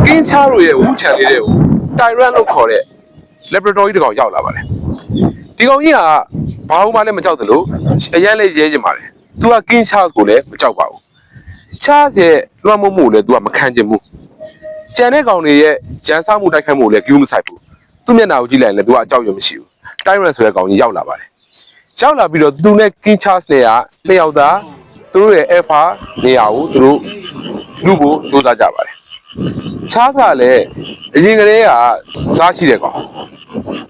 ကင်းချားတို့ရဲ့ဝူချန်လေးတွေကိုတိုင်ရန်လို့ခေါ်တဲ့ laboratory တကောင်ရောက်လာပါတယ်ဒီကောင်ကြီးကဘာမှလည်းမကြောက်သလိုအရန်လေးရဲကျင်ပါတယ်သူကကင်းချားကိုလည်းမကြောက်ပါဘူးချားရဲ့လွှမ်းမိုးမှုလည်းသူကမခံချင်ဘူးကျန်တဲ့ကောင်တွေရဲ့ဂျန်စားမှုတိုက်ခိုက်မှုလည်းကျူးမဆိုင်ဘူးသူ့မျက်နှာကိုကြည့်လိုက်ရင်လည်းသူကအကြောက်ရွံ့မရှိဘူးတိုင်ရန်ဆိုတဲ့ကောင်ကြီးရောက်လာပါတယ်ရောက်လာပြီးတော့သူနဲ့ကင်းချားနဲ့ကနှစ်ယောက်သားသူတို့ရဲ့ alpha နေရာကိုသူတို့လူဖို့စူးစမ်းကြပါတယ်ချားကလည်းအရင်ကတည်းကစားရှိတဲ့ကောင်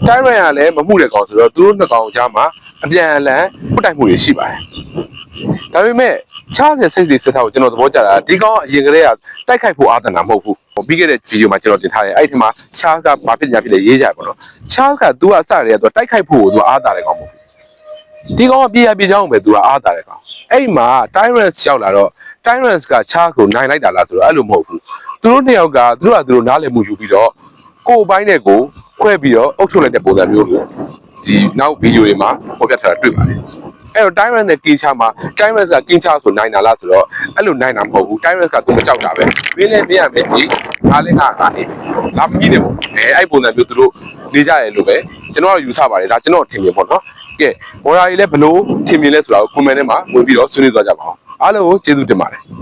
တိုင်းရန်ကလည်းမမှုတဲ့ကောင်ဆိုတော့သူတို့နှစ်ကောင်ကြားမှာအပြန်အလှန်ပုတ်တိုက်မှုတွေရှိပါတယ်ဒါပေမဲ့ချားရဲ့စိတ်တွေစစ်ထားကိုကျွန်တော်သဘောကျတာဒီကောင်အရင်ကတည်းကတိုက်ခိုက်ဖို့အာသနာမဟုတ်ဘူးပြီးခဲ့တဲ့ဗီဒီယိုမှာကျွန်တော်တင်ထားတယ်အဲ့ဒီမှာချားကဘာဖြစ်ညာဖြစ်လဲရေးကြပါတော့ချားက तू အစတည်းက तू တိုက်ခိုက်ဖို့ကို तू အားတာတဲ့ကောင်မဟုတ်ဘူးဒီကောင်ကပြေးချောင်းပဲ तू အားတာတဲ့ကောင်အဲ့မှာ Tyrants ရောက်လာတော့ Tyrants ကချားကိုနိုင်လိုက်တာလားဆိုတော့အဲ့လိုမဟုတ်ဘူးသူတို့နှစ်ယောက်ကသူတို့နားလည်မှုယူပြီးတော့ကိုယ်ပိုင်းနဲ့ကိုခွဲပြီးတော့အုပ်ချုပ်လိုက်တဲ့ပုံစံမျိုးကိုဒီနောက်ဗီဒီယိုတွေမှာဖော်ပြထားတာတွေ့ပါတယ်အဲ့တော့ Tyrants နဲ့ကင်းချာမှာ Tyrants ကကင်းချာဆိုနိုင်တာလားဆိုတော့အဲ့လိုနိုင်တာမဟုတ်ဘူး Tyrants ကသူမကြောက်တာပဲမင်းလည်းမင်းရမယ်ဒီအားလည်းငါနေလာမကြီးတယ်ပေါ့အဲ့ပုံစံမျိုးသူတို့နေကြတယ်လို့ပဲကျွန်တော်ကယူဆပါတယ်ဒါကျွန်တော်ထင်မြင်ပေါ့နော်ကဲဘော်ရာကြီးလည်းဘလို့ထင်မြင်လဲဆိုတာကို comment ထဲမှာဝင်ပြီးတော့ဆွေးနွေးသွားကြပါအောင်အားလုံးကိုကျေးဇူးတင်ပါတယ်